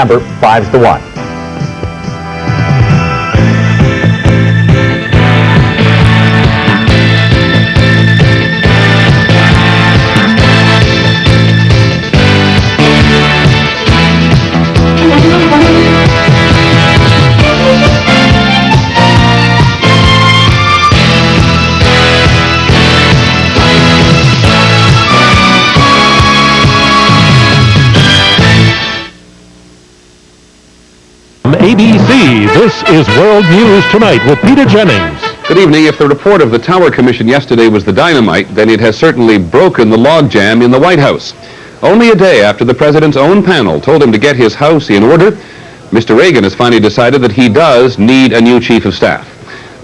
Remember, 5's the one. ABC, this is World News Tonight with Peter Jennings. Good evening. If the report of the Tower Commission yesterday was the dynamite, then it has certainly broken the logjam in the White House. Only a day after the president's own panel told him to get his house in order, Mr. Regan has finally decided that he does need a new chief of staff.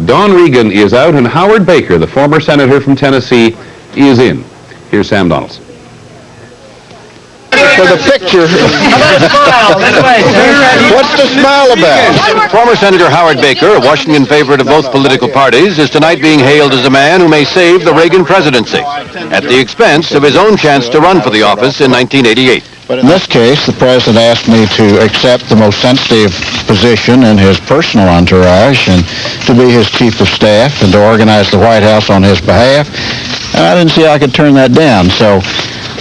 Don Regan is out, and Howard Baker, the former senator from Tennessee, is in. Here's Sam Donaldson. For the picture. What's the smile about? Former Senator Howard Baker, a Washington favorite of both political parties, is tonight being hailed as a man who may save the Reagan presidency at the expense of his own chance to run for the office in 1988. But in this case, the president asked me to accept the most sensitive position in his personal entourage and to be his chief of staff and to organize the White House on his behalf. And I didn't see how I could turn that down, so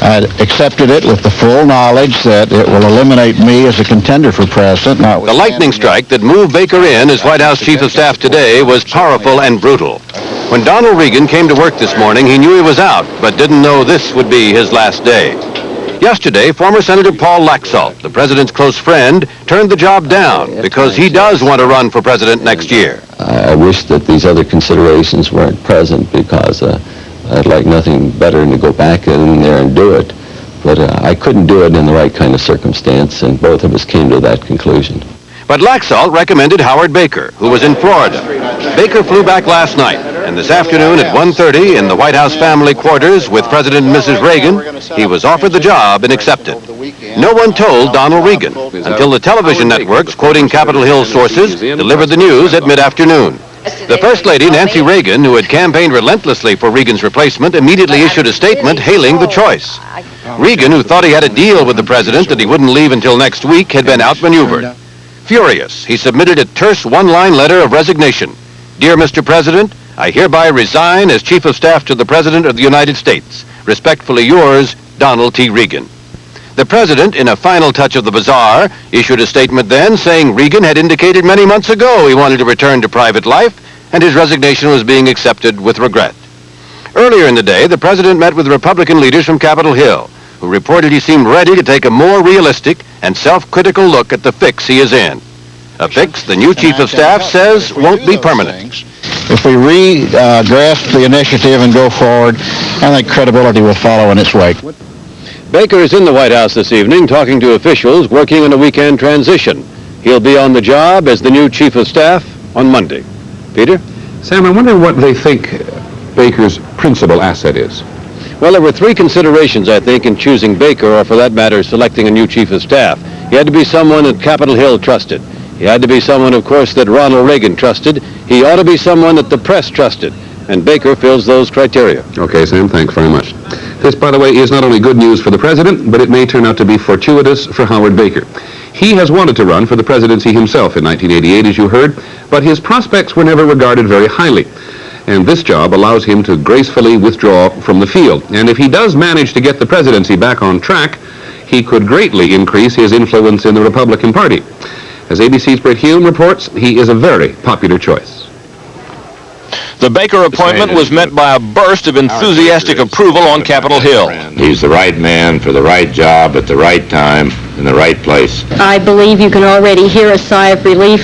I accepted it with the full knowledge that it will eliminate me as a contender for president. The lightning strike that moved Baker in as White House Chief of Staff today was powerful and brutal. When Donald Regan came to work this morning, he knew he was out, but didn't know this would be his last day. Yesterday, former Senator Paul Laxalt, the president's close friend, turned the job down because he does want to run for president next year. I wish that these other considerations weren't present because I'd like nothing better than to go back in there and do it. But I couldn't do it in the right kind of circumstance, and both of us came to that conclusion. But Laxalt recommended Howard Baker, who was in Florida. Baker flew back last night, and this afternoon at 1:30 in the White House family quarters with President and Mrs. Reagan, he was offered the job and accepted. No one told Donald Regan until the television networks, quoting Capitol Hill sources, delivered the news at mid-afternoon. The First Lady, Nancy Reagan, who had campaigned relentlessly for Regan's replacement, immediately issued a statement hailing the choice. Regan, who thought he had a deal with the president that he wouldn't leave until next week, had been outmaneuvered. Furious, he submitted a terse one-line letter of resignation. Dear Mr. President, I hereby resign as Chief of Staff to the President of the United States. Respectfully yours, Donald T. Regan. The president, in a final touch of the bazaar, issued a statement then saying Regan had indicated many months ago he wanted to return to private life, and his resignation was being accepted with regret. Earlier in the day, the president met with Republican leaders from Capitol Hill, who reported he seemed ready to take a more realistic and self-critical look at the fix he is in. A fix the new chief of staff says won't be permanent. If we grasp the initiative and go forward, I think credibility will follow in its wake. Baker is in the White House this evening talking to officials working on a weekend transition. He'll be on the job as the new chief of staff on Monday. Peter? Sam, I wonder what they think Baker's principal asset is. Well, there were three considerations, I think, in choosing Baker, or for that matter, selecting a new chief of staff. He had to be someone that Capitol Hill trusted. He had to be someone, of course, that Ronald Reagan trusted. He ought to be someone that the press trusted. And Baker fills those criteria. Okay, Sam, thanks very much. This, by the way, is not only good news for the president, but it may turn out to be fortuitous for Howard Baker. He has wanted to run for the presidency himself in 1988, as you heard, but his prospects were never regarded very highly. And this job allows him to gracefully withdraw from the field. And if he does manage to get the presidency back on track, he could greatly increase his influence in the Republican Party. As ABC's Brett Hume reports, he is a very popular choice. The Baker appointment was met by a burst of enthusiastic approval on Capitol Hill. He's the right man for the right job at the right time in the right place. I believe you can already hear a sigh of relief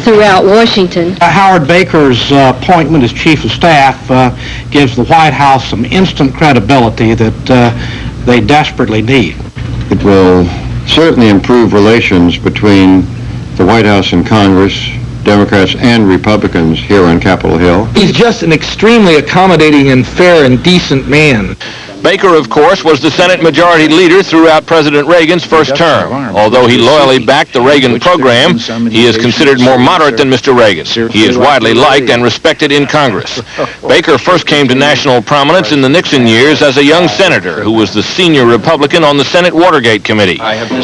throughout Washington. Howard Baker's appointment as Chief of Staff gives the White House some instant credibility that they desperately need. It will certainly improve relations between the White House and Congress, Democrats and Republicans here on Capitol Hill. He's just an extremely accommodating and fair and decent man. Baker, of course, was the Senate Majority Leader throughout President Reagan's first term. Although he loyally backed the Reagan program, he is considered more moderate than Mr. Reagan. He is widely liked and respected in Congress. Baker first came to national prominence in the Nixon years as a young senator who was the senior Republican on the Senate Watergate Committee.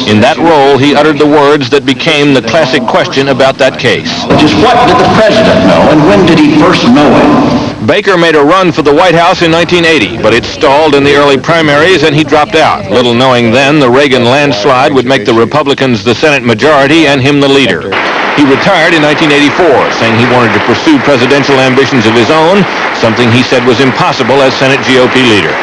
In that role, he uttered the words that became the classic question about that case. Just what did the president know, and when did he first know it? Baker made a run for the White House in 1980, but it stalled in the early primaries and he dropped out, little knowing then the Reagan landslide would make the Republicans the Senate majority and him the leader. He retired in 1984, saying he wanted to pursue presidential ambitions of his own, something he said was impossible as Senate GOP leader.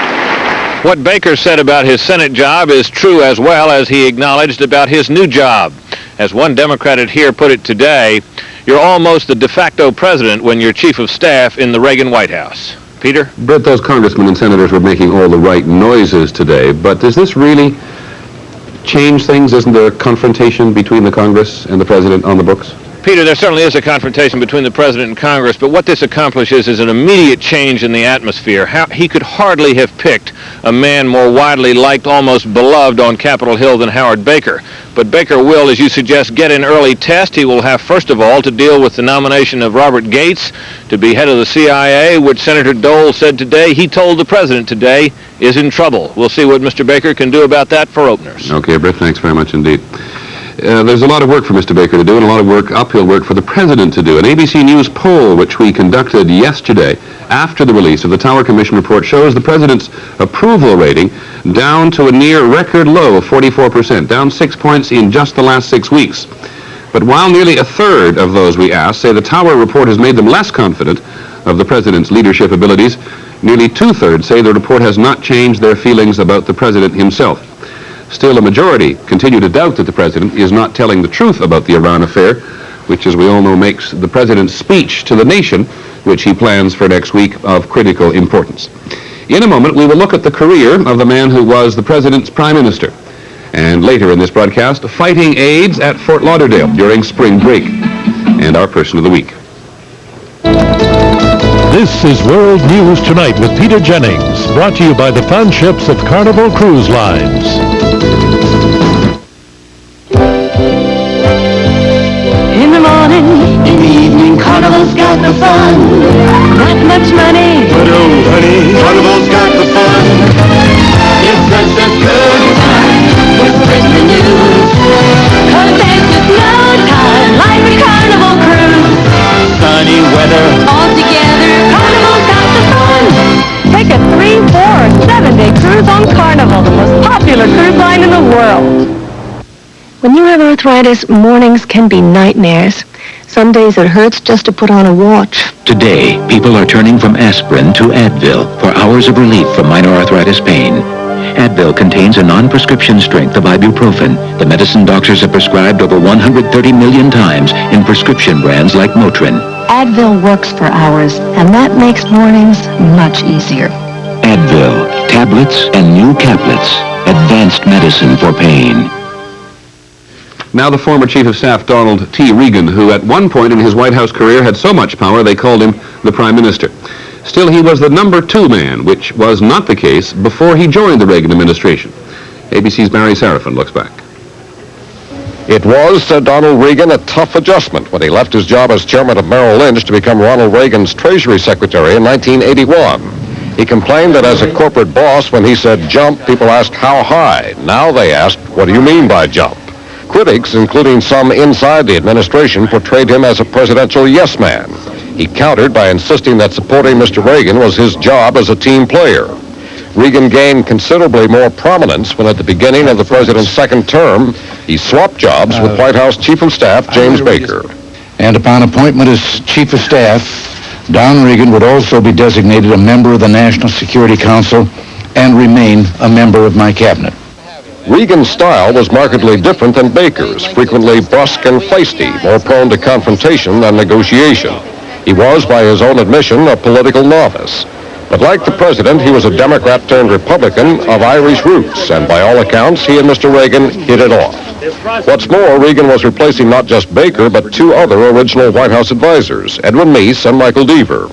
What Baker said about his Senate job is true as well as he acknowledged about his new job. As one Democrat at here put it today, you're almost the de facto president when you're chief of staff in the Reagan White House. Peter? Brett, those congressmen and senators were making all the right noises today, but does this really change things? Isn't there a confrontation between the Congress and the president on the books? Peter, there certainly is a confrontation between the president and Congress, but what this accomplishes is an immediate change in the atmosphere. He could hardly have picked a man more widely liked, almost beloved on Capitol Hill than Howard Baker. But Baker will, as you suggest, get an early test. He will have, first of all, to deal with the nomination of Robert Gates to be head of the CIA, which Senator Dole said today, he told the president today, is in trouble. We'll see what Mr. Baker can do about that for openers. Okay, Brett, thanks very much indeed. There's a lot of work for Mr. Baker to do and a lot of work, uphill work, for the president to do. An ABC News poll, which we conducted yesterday after the release of the Tower Commission report, shows the president's approval rating down to a near record low of 44%, down 6 points in just the last 6 weeks. But while nearly a third of those we asked say the Tower report has made them less confident of the president's leadership abilities, nearly two-thirds say the report has not changed their feelings about the president himself. Still, a majority continue to doubt that the president is not telling the truth about the Iran affair, which, as we all know, makes the president's speech to the nation, which he plans for next week, of critical importance. In a moment, we will look at the career of the man who was the president's prime minister, and later in this broadcast, fighting AIDS at Fort Lauderdale during spring break, and our person of the week. This is World News Tonight with Peter Jennings, brought to you by the fun ships of Carnival Cruise Lines. In the morning, in the evening, Carnival's got the fun. Not much money, but oh honey, Carnival's got the fun. It's such a good time, we're spreading the news. 'Cause there's just no time like a Carnival cruise. Sunny weather, all together, Carnival's got the fun. Take a 3, 4, or 7-day cruise on Carnival, the most popular cruise line in the world. When you have arthritis, mornings can be nightmares. Some days it hurts just to put on a watch. Today, people are turning from aspirin to Advil for hours of relief from minor arthritis pain. Advil contains a non-prescription strength of ibuprofen, the medicine doctors have prescribed over 130 million times in prescription brands like Motrin. Advil works for hours, and that makes mornings much easier. Advil, tablets and new caplets, advanced medicine for pain. Now the former Chief of Staff Donald T. Regan, who at one point in his White House career had so much power they called him the Prime Minister. Still, he was the number 2 man, which was not the case before he joined the Reagan administration. ABC's Barry Sarafin looks back. It was, said Donald Regan, a tough adjustment when he left his job as chairman of Merrill Lynch to become Ronald Reagan's Treasury Secretary in 1981. He complained that as a corporate boss, when he said jump, people asked how high. Now they asked, what do you mean by jump? Critics, including some inside the administration, portrayed him as a presidential yes man. He countered by insisting that supporting Mr. Reagan was his job as a team player. Regan gained considerably more prominence when at the beginning of the president's second term, he swapped jobs with White House Chief of Staff James Baker. And upon appointment as Chief of Staff, Don Regan would also be designated a member of the National Security Council and remain a member of my cabinet. Regan's style was markedly different than Baker's, frequently brusque and feisty, more prone to confrontation than negotiation. He was, by his own admission, a political novice. But like the president, he was a Democrat turned Republican of Irish roots, and by all accounts, he and Mr. Reagan hit it off. What's more, Regan was replacing not just Baker, but 2 other original White House advisors, Edwin Meese and Michael Deaver.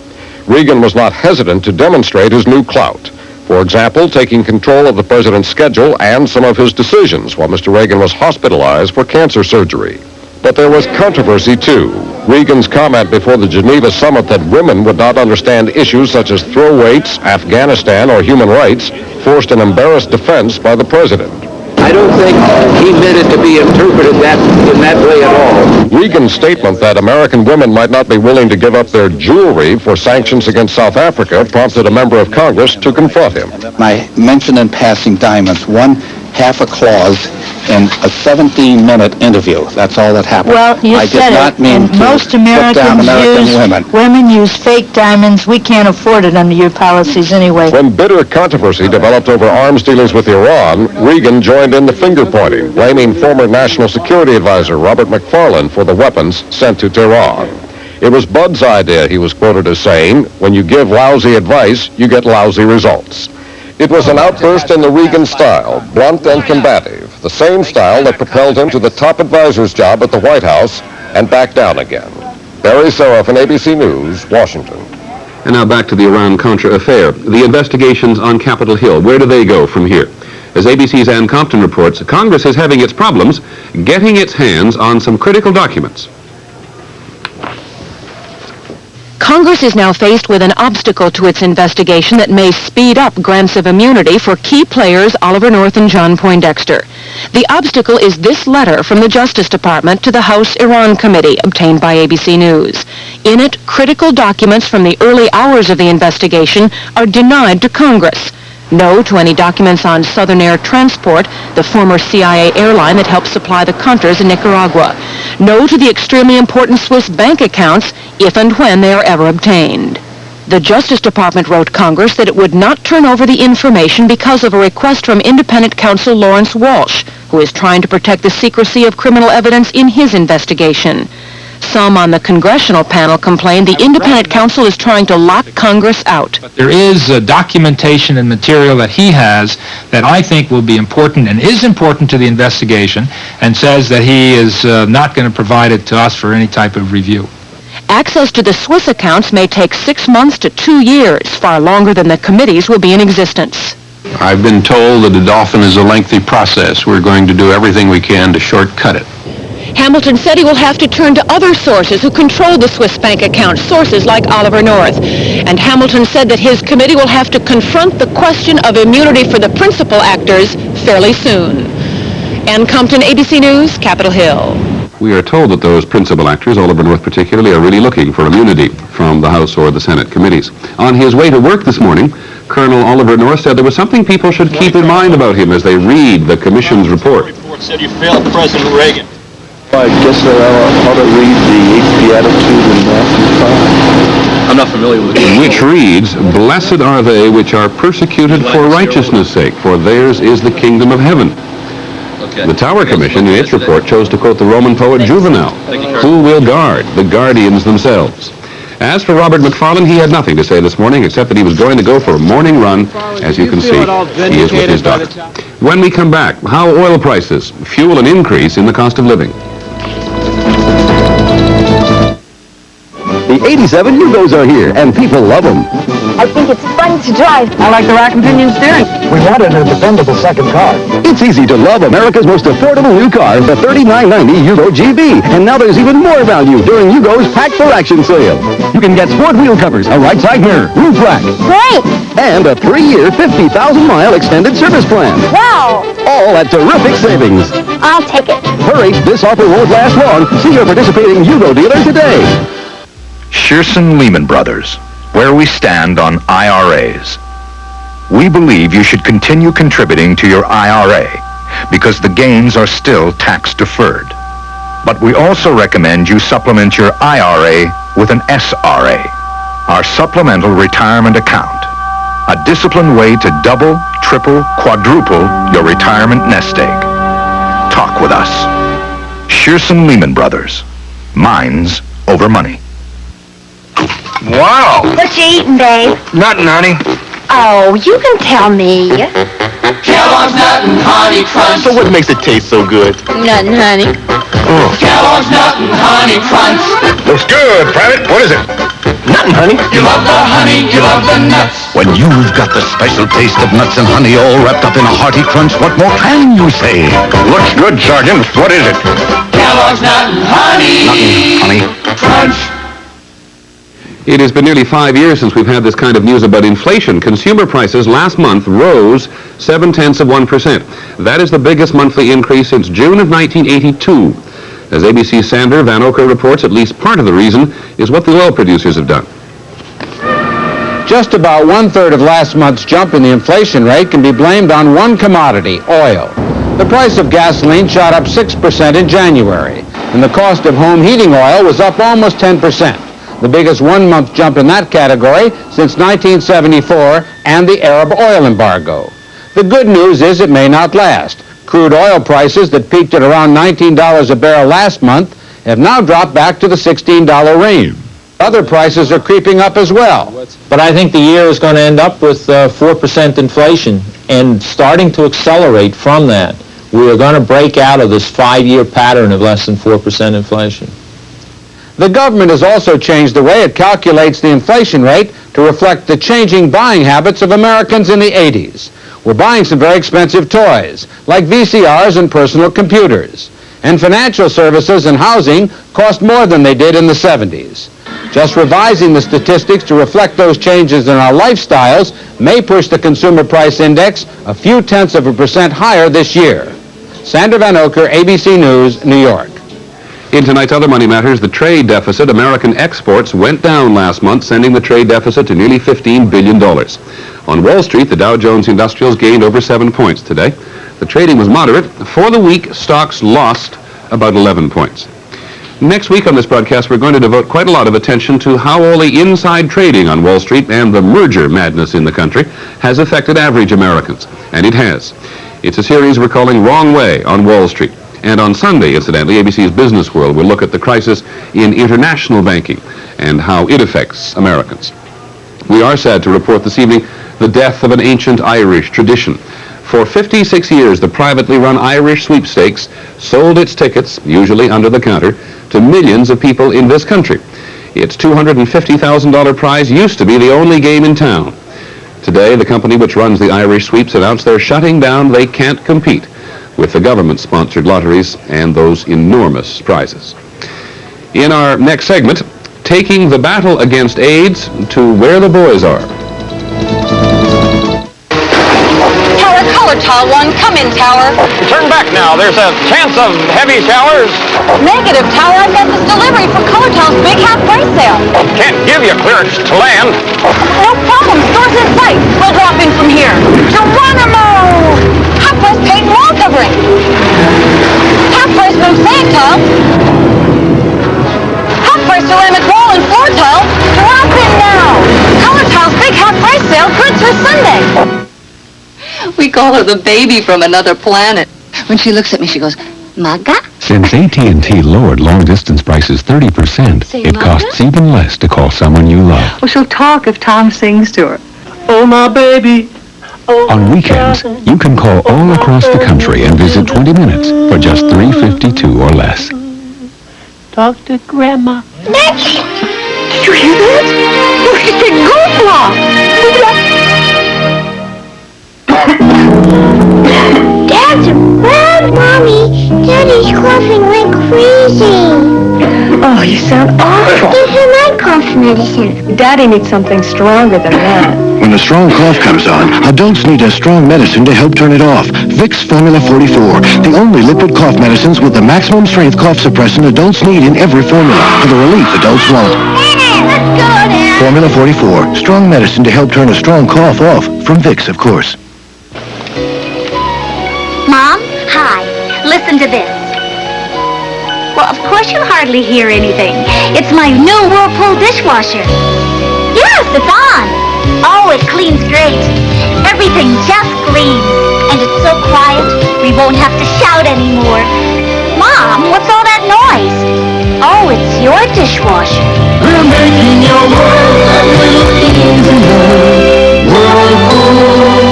Regan was not hesitant to demonstrate his new clout. For example, taking control of the president's schedule and some of his decisions while Mr. Reagan was hospitalized for cancer surgery. But there was controversy, too. Reagan's comment before the Geneva summit that women would not understand issues such as throw weights, Afghanistan, or human rights forced an embarrassed defense by the president. I don't think he meant it to be interpreted in that way at all. Reagan's statement that American women might not be willing to give up their jewelry for sanctions against South Africa prompted a member of Congress to confront him. My mention in passing diamonds, one half a clause in a 17-minute interview. That's all that happened. Well, you I said did not it, mean and to most put down American women use fake diamonds. We can't afford it under your policies anyway. When bitter controversy developed over arms dealings with Iran, Reagan joined in the finger-pointing, blaming former National Security Advisor Robert McFarlane for the weapons sent to Tehran. It was Bud's idea, he was quoted as saying, when you give lousy advice, you get lousy results. It was an outburst in the Reagan style, blunt and combative, the same style that propelled him to the top advisor's job at the White House and back down again. Barry Sarafin, ABC News, Washington. And now back to the Iran-Contra affair. The investigations on Capitol Hill, where do they go from here? As ABC's Ann Compton reports, Congress is having its problems getting its hands on some critical documents. Congress is now faced with an obstacle to its investigation that may speed up grants of immunity for key players Oliver North and John Poindexter. The obstacle is this letter from the Justice Department to the House Iran Committee, obtained by ABC News. In it, critical documents from the early hours of the investigation are denied to Congress. No to any documents on Southern Air Transport, the former CIA airline that helped supply the Contras in Nicaragua. No to the extremely important Swiss bank accounts, if and when they are ever obtained. The Justice Department wrote Congress that it would not turn over the information because of a request from independent counsel Lawrence Walsh, who is trying to protect the secrecy of criminal evidence in his investigation. Some on the congressional panel complained the independent counsel is trying to lock Congress out. There is documentation and material that he has that I think will be important and is important to the investigation, and says that he is not going to provide it to us for any type of review. Access to the Swiss accounts may take 6 months to 2 years, far longer than the committees will be in existence. I've been told that it often is a lengthy process. We're going to do everything we can to shortcut it. Hamilton said he will have to turn to other sources who control the Swiss bank accounts, sources like Oliver North. And Hamilton said that his committee will have to confront the question of immunity for the principal actors fairly soon. Ann Compton, ABC News, Capitol Hill. We are told that those principal actors, Oliver North particularly, are really looking for immunity from the House or the Senate committees. On his way to work this morning, Colonel Oliver North said there was something people should keep in mind about him as they read the commission's report. The report said you failed President Reagan. I guess I ought to read the Beatitude in Matthew 5. I'm not familiar with it. Which reads, "Blessed are they which are persecuted for righteousness' sake, for theirs is the kingdom of heaven." Okay. The Tower Commission, in its report, chose to quote the Roman poet Juvenal, "Who will guard? The guardians themselves." As for Robert McFarlane, he had nothing to say this morning except that he was going to go for a morning run. As you can see, he is with his doctor. When we come back, how oil prices fuel an increase in the cost of living. The 87 Yugos are here, and people love them. I think it's fun to drive. I like the rack and pinion steering. We wanted a dependable second car. It's easy to love America's most affordable new car, the $39.90 Yugo GB. And now there's even more value during Yugo's Pack for Action sale. You can get sport wheel covers, a right side mirror, roof rack. Great! And a 3-year, 50,000-mile extended service plan. Wow! All at terrific savings. I'll take it. Hurry, this offer won't last long. See your participating Yugo dealer today. Shearson Lehman Brothers, where we stand on IRAs. We believe you should continue contributing to your IRA because the gains are still tax deferred. But we also recommend you supplement your IRA with an SRA, our supplemental retirement account, a disciplined way to double, triple, quadruple your retirement nest egg. Talk with us. Shearson Lehman Brothers. Minds over money. Wow! What you eating, babe? Nothing, honey. Oh, you can tell me. Kellogg's Nut and Honey Crunch. So what makes it taste so good? Nothing, honey. Kellogg's Nut and Honey Crunch. Looks good, Private. What is it? Nothing, honey. You love the honey, you love the nuts. When you've got the special taste of nuts and honey all wrapped up in a hearty crunch, what more can you say? Looks good, Sergeant. What is it? Kellogg's Nut and Honey. Crunch. It has been nearly 5 years since we've had this kind of news about inflation. Consumer prices last month rose 0.7%. That is the biggest monthly increase since June of 1982. As ABC's Sander Van Oker reports, at least part of the reason is what the oil producers have done. Just about one-third of last month's jump in the inflation rate can be blamed on one commodity, oil. The price of gasoline shot up 6% in January, and the cost of home heating oil was up almost 10%. The biggest one-month jump in that category since 1974 and the Arab oil embargo. The good news is it may not last. Crude oil prices that peaked at around $19 a barrel last month have now dropped back to the $16 range. Other prices are creeping up as well. But I think the year is going to end up with 4% inflation and starting to accelerate from that. We are going to break out of this 5-year pattern of less than 4% inflation. The government has also changed the way it calculates the inflation rate to reflect the changing buying habits of Americans in the 80s. We're buying some very expensive toys, like VCRs and personal computers. And financial services and housing cost more than they did in the 70s. Just revising the statistics to reflect those changes in our lifestyles may push the consumer price index a few tenths of a percent higher this year. Sander Van Oker, ABC News, New York. In tonight's other money matters, the trade deficit. American exports went down last month, sending the trade deficit to nearly $15 billion. On Wall Street, the Dow Jones Industrials gained over 7 points today. The trading was moderate. For the week, stocks lost about 11 points. Next week on this broadcast, we're going to devote quite a lot of attention to how all the inside trading on Wall Street and the merger madness in the country has affected average Americans. And it has. It's a series we're calling Wrong Way on Wall Street. And on Sunday, incidentally, ABC's Business World will look at the crisis in international banking and how it affects Americans. We are sad to report this evening the death of an ancient Irish tradition. For 56 years, the privately run Irish Sweepstakes sold its tickets, usually under the counter, to millions of people in this country. Its $250,000 prize used to be the only game in town. Today, the company which runs the Irish Sweeps announced they're shutting down. They can't compete with the government-sponsored lotteries and those enormous prizes. In our next segment, taking the battle against AIDS to where the boys are. Tower, color tile 1, come in, Tower. Turn back now. There's a chance of heavy showers. Negative, Tower. I've got this delivery for Color Tile's big half-price sale. Can't give you clearance to land. No problem. Store's in sight. We'll drop in from here. Geronimo! Half-price paint and wall covering. Half-price mosaic tile. Half-price ceramic wall and floor tile. Drop in now. Color Tile's big half-price sale good through Sunday. We call her the baby from another planet. When she looks at me, she goes, Maga? Since AT&T lowered long-distance prices 30%, it costs even less to call someone you love. Well, she'll talk if Tom sings to her. Oh, my baby. On weekends, you can call all across the country and visit 20 minutes for just $3.52 or less. Talk to Grandma. Did you hear that? Oh, she said goofball. Dad's around, Mommy. Daddy's coughing like crazy. Oh, you sound awful. Give him my cough medicine. Daddy needs something stronger than that. When a strong cough comes on, adults need a strong medicine to help turn it off. Vicks Formula 44, the only liquid cough medicines with the maximum strength cough suppressant adults need in every formula for the relief adults want. Let's go, Dad. Formula 44, strong medicine to help turn a strong cough off. From Vicks, of course. Mom, hi. Listen to this. Well, of course you hardly hear anything. It's my new Whirlpool dishwasher. Yes, it's on. Oh, it cleans great. Everything just cleans. And it's so quiet, we won't have to shout anymore. Mom, what's all that noise? Oh, it's your dishwasher. We're making your world a little easier. Whirlpool.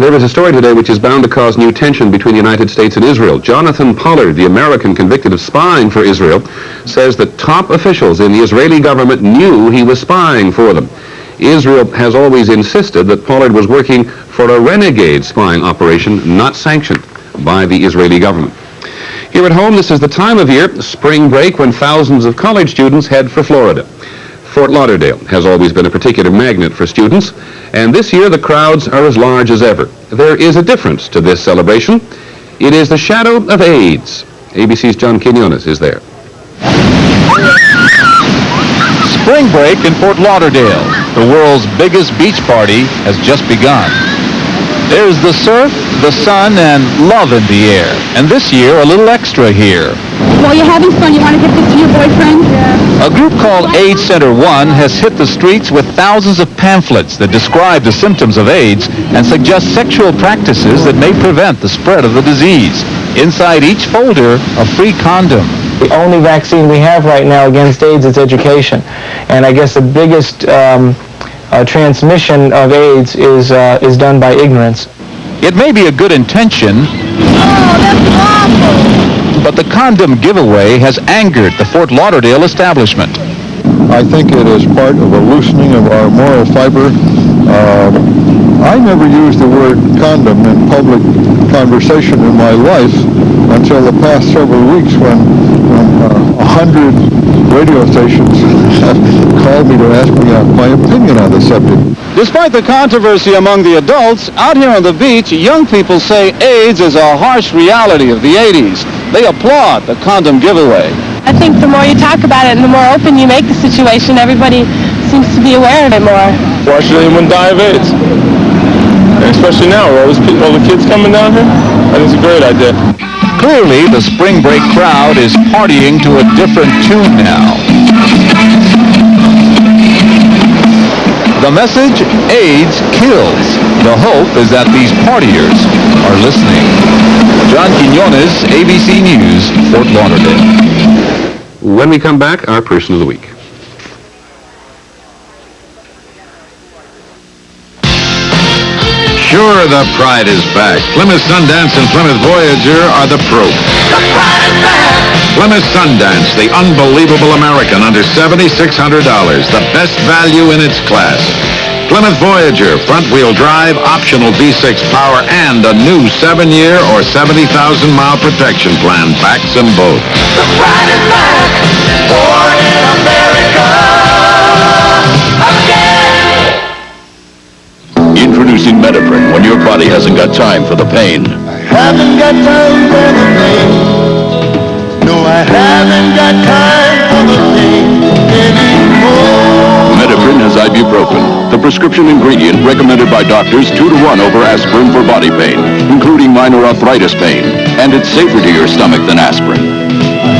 There is a story today which is bound to cause new tension between the United States and Israel. Jonathan Pollard, the American convicted of spying for Israel, says that top officials in the Israeli government knew he was spying for them. Israel has always insisted that Pollard was working for a renegade spying operation not sanctioned by the Israeli government. Here at home, this is the time of year, spring break, when thousands of college students head for Florida. Fort Lauderdale has always been a particular magnet for students, and this year the crowds are as large as ever. There is a difference to this celebration. It is the shadow of AIDS. ABC's John Quinones is there. Spring break in Fort Lauderdale. The world's biggest beach party has just begun. There's the surf, the sun, and love in the air. And this year, a little extra here. While you're having fun, you want to give this to your boyfriend? Yeah. A group called AIDS Center 1 has hit the streets with thousands of pamphlets that describe the symptoms of AIDS and suggest sexual practices that may prevent the spread of the disease. Inside each folder, a free condom. The only vaccine we have right now against AIDS is education. And I guess the biggest transmission of AIDS is done by ignorance. It may be a good intention, but the condom giveaway has angered the Fort Lauderdale establishment. I think it is part of a loosening of our moral fiber. I never used the word condom in public conversation in my life until the past several weeks when 100 radio stations called me to ask me my opinion on the subject. Despite the controversy among the adults, out here on the beach, young people say AIDS is a harsh reality of the 80s. They applaud the condom giveaway. I think the more you talk about it and the more open you make the situation, everybody seems to be aware of it more. Why should anyone die of AIDS? And especially now, with all the kids coming down here, I think it's a great idea. Clearly, the spring break crowd is partying to a different tune now. The message, AIDS kills. The hope is that these partiers are listening. John Quinones, ABC News, Fort Lauderdale. When we come back, our person of the week. Sure, the pride is back. Plymouth Sundance and Plymouth Voyager are the proof. Plymouth Sundance, the unbelievable American under $7,600, the best value in its class. Plymouth Voyager, front-wheel drive, optional V6 power, and a new 7-year or 70,000-mile protection plan backs them both. The pride is back. Born in America. Again. Introducing Metaprin when your body hasn't got time for the pain. Haven't got time for the pain. No, I haven't got time for the pain anymore. Metaprin has ibuprofen, the prescription ingredient recommended by doctors 2 to 1 over aspirin for body pain, including minor arthritis pain. And it's safer to your stomach than aspirin.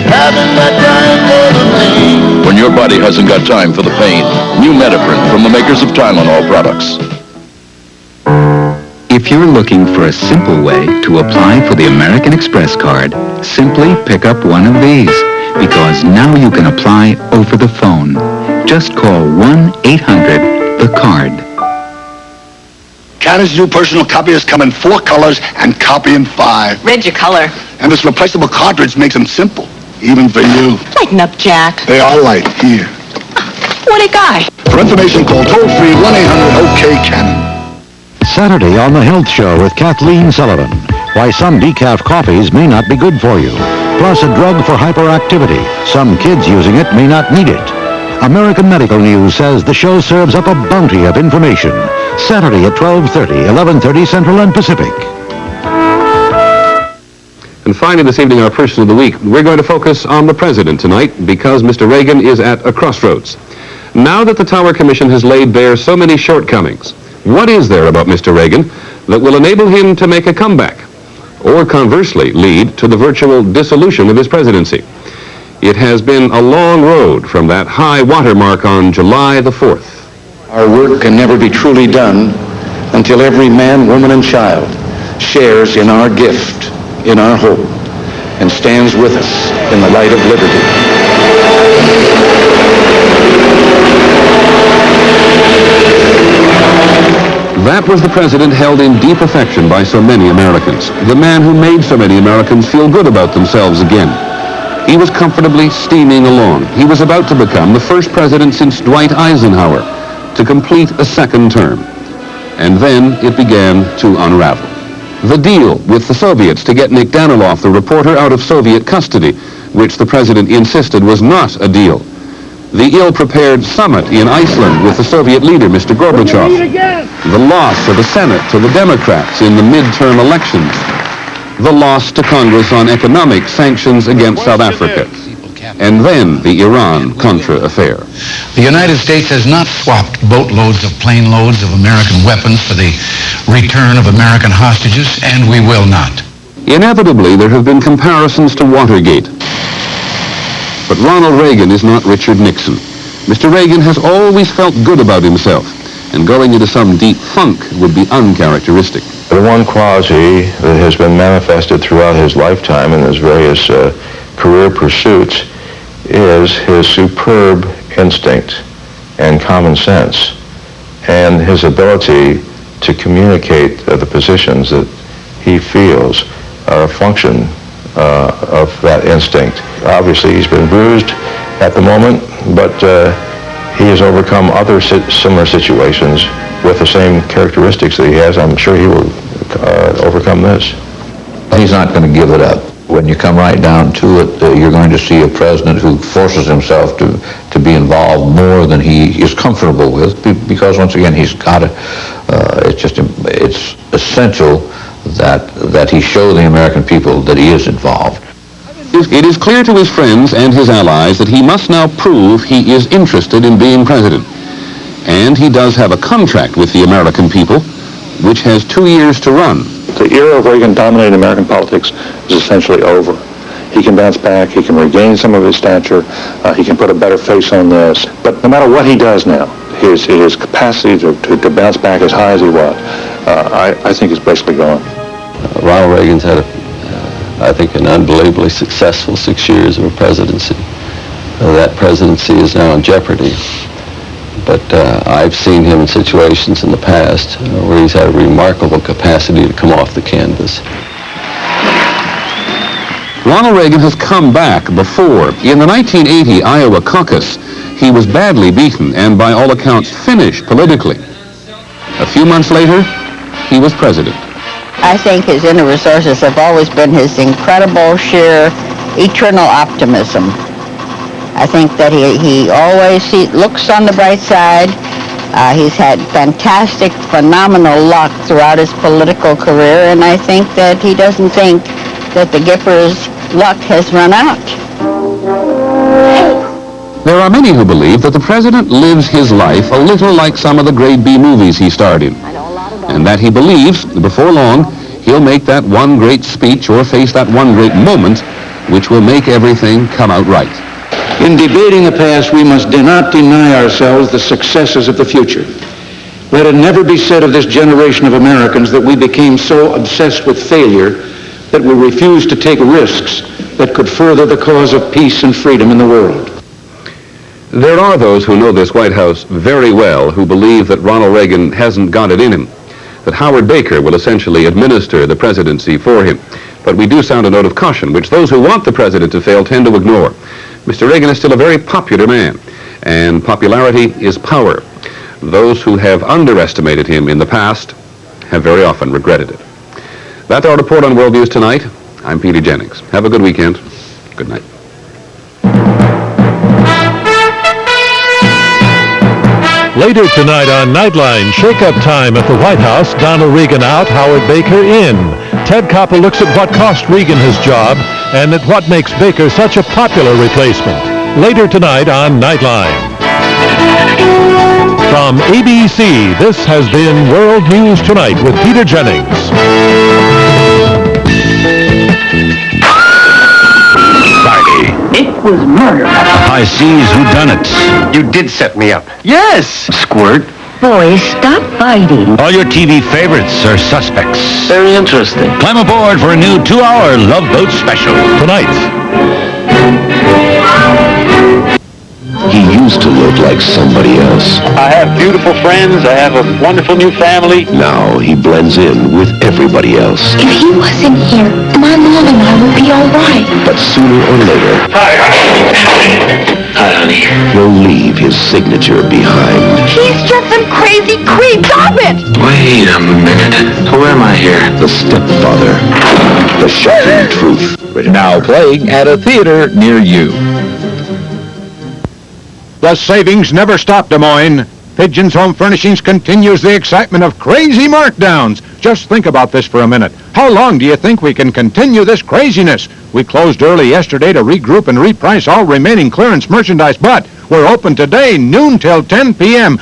Haven't got time for the pain. When your body hasn't got time for the pain, new Metaprin from the makers of Tylenol products. If you're looking for a simple way to apply for the American Express card, simply pick up one of these, because now you can apply over the phone. Just call 1-800-THE-CARD. Canon's new personal copiers come in 4 colors and copy in 5. Red your color. And this replaceable cartridge makes them simple, even for you. Lighten up, Jack. They are light. Here. What a guy. For information, call toll-free 1-800-OK-CANON. Saturday on The Health Show with Kathleen Sullivan. Why some decaf coffees may not be good for you. Plus a drug for hyperactivity. Some kids using it may not need it. American Medical News says the show serves up a bounty of information. Saturday at 12:30, 11:30 Central and Pacific. And finally this evening, our person of the week. We're going to focus on the president tonight because Mr. Reagan is at a crossroads. Now that the Tower Commission has laid bare so many shortcomings, what is there about Mr. Reagan that will enable him to make a comeback, or conversely lead to the virtual dissolution of his presidency? It has been a long road from that high watermark on July the 4th. Our work can never be truly done until every man, woman, and child shares in our gift, in our hope, and stands with us in the light of liberty. That was the president held in deep affection by so many Americans, the man who made so many Americans feel good about themselves again. He was comfortably steaming along. He was about to become the first president since Dwight Eisenhower to complete a second term. And then it began to unravel. The deal with the Soviets to get Nick Daniloff, the reporter, out of Soviet custody, which the president insisted was not a deal. The ill-prepared summit in Iceland with the Soviet leader, Mr. Gorbachev. The loss of the Senate to the Democrats in the midterm elections. The loss to Congress on economic sanctions against South Africa. And then the Iran-Contra affair. The United States has not swapped boatloads of plane loads of American weapons for the return of American hostages, and we will not. Inevitably, there have been comparisons to Watergate. But Ronald Reagan is not Richard Nixon. Mr. Reagan has always felt good about himself, and going into some deep funk would be uncharacteristic. The one quality that has been manifested throughout his lifetime in his various career pursuits is his superb instinct and common sense, and his ability to communicate the positions that he feels are a function of that instinct. Obviously, he's been bruised at the moment, but he has overcome other similar situations with the same characteristics that he has. I'm sure he will overcome this. He's not going to give it up. When you come right down to it, you're going to see a president who forces himself to be involved more than he is comfortable with, because once again, he's got to, it's essential that he show the American people that he is involved. It is clear to his friends and his allies that he must now prove he is interested in being president. And he does have a contract with the American people, which has 2 years to run. The era of Reagan dominating American politics is essentially over. He can bounce back, he can regain some of his stature, he can put a better face on this. But no matter what he does now, his capacity to bounce back as high as he was, I think is basically gone. Ronald Reagan's had, I think, an unbelievably successful 6 years of a presidency. That presidency is now in jeopardy. But I've seen him in situations in the past where he's had a remarkable capacity to come off the canvas. Ronald Reagan has come back before. In the 1980 Iowa caucus, he was badly beaten and by all accounts finished politically. A few months later, he was president. I think his inner resources have always been his incredible, sheer, eternal optimism. I think that he always looks on the bright side. He's had fantastic, phenomenal luck throughout his political career, and I think that he doesn't think that the Gipper's luck has run out. There are many who believe that the president lives his life a little like some of the grade B movies he starred in, and that he believes, before long, he'll make that one great speech or face that one great moment which will make everything come out right. In debating the past, we must not deny ourselves the successes of the future. Let it never be said of this generation of Americans that we became so obsessed with failure that we refused to take risks that could further the cause of peace and freedom in the world. There are those who know this White House very well who believe that Ronald Reagan hasn't got it in him, that Howard Baker will essentially administer the presidency for him. But we do sound a note of caution, which those who want the president to fail tend to ignore. Mr. Reagan is still a very popular man, and popularity is power. Those who have underestimated him in the past have very often regretted it. That's our report on World News tonight. I'm Peter Jennings. Have a good weekend. Good night. Later tonight on Nightline, shake-up time at the White House. Donald Reagan out, Howard Baker in. Ted Koppel looks at what cost Reagan his job and at what makes Baker such a popular replacement. Later tonight on Nightline. From ABC, this has been World News Tonight with Peter Jennings. Friday. It was murder. High seas, whodunit? You did set me up. Yes. Squirt. Boys, stop fighting. All your TV favorites are suspects. Very interesting. Climb aboard for a new 2-hour Love Boat special. Tonight. He used to look like somebody else. I have beautiful friends. I have a wonderful new family. Now he blends in with everybody else. If he wasn't here, my mom and I would be all right. But sooner or later, Hi, honey. he'll leave his signature behind. He's just some crazy creep. Stop it! Wait a minute. Where am I here? The stepfather. The shocking truth. Now playing at a theater near you. The savings never stop, Des Moines. Pigeon's Home Furnishings continues the excitement of crazy markdowns. Just think about this for a minute. How long do you think we can continue this craziness? We closed early yesterday to regroup and reprice all remaining clearance merchandise, but we're open today, noon till 10 p.m.